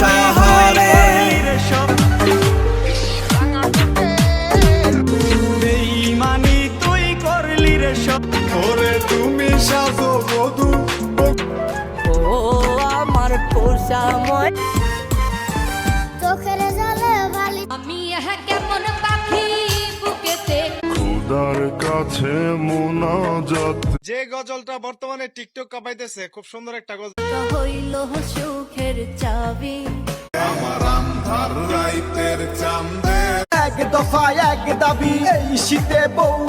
শহরে। বেঈমানি তুই করলি রে সব, ওরে তুমি সাজো বধূ। ও আমার পোষা মই চোখের জলে বালি আমি কেমন পাখি বুকেতে খোদার কাছে মোনাজাত। যে গজলটা বর্তমানে টিকটক কাঁপাইতেছে, খুব সুন্দর একটা গজল। হইল সুখের চাবি আমার আন্ধার রাইতের চাঁদে এক দফা এক দাবি, এই শীতে বউ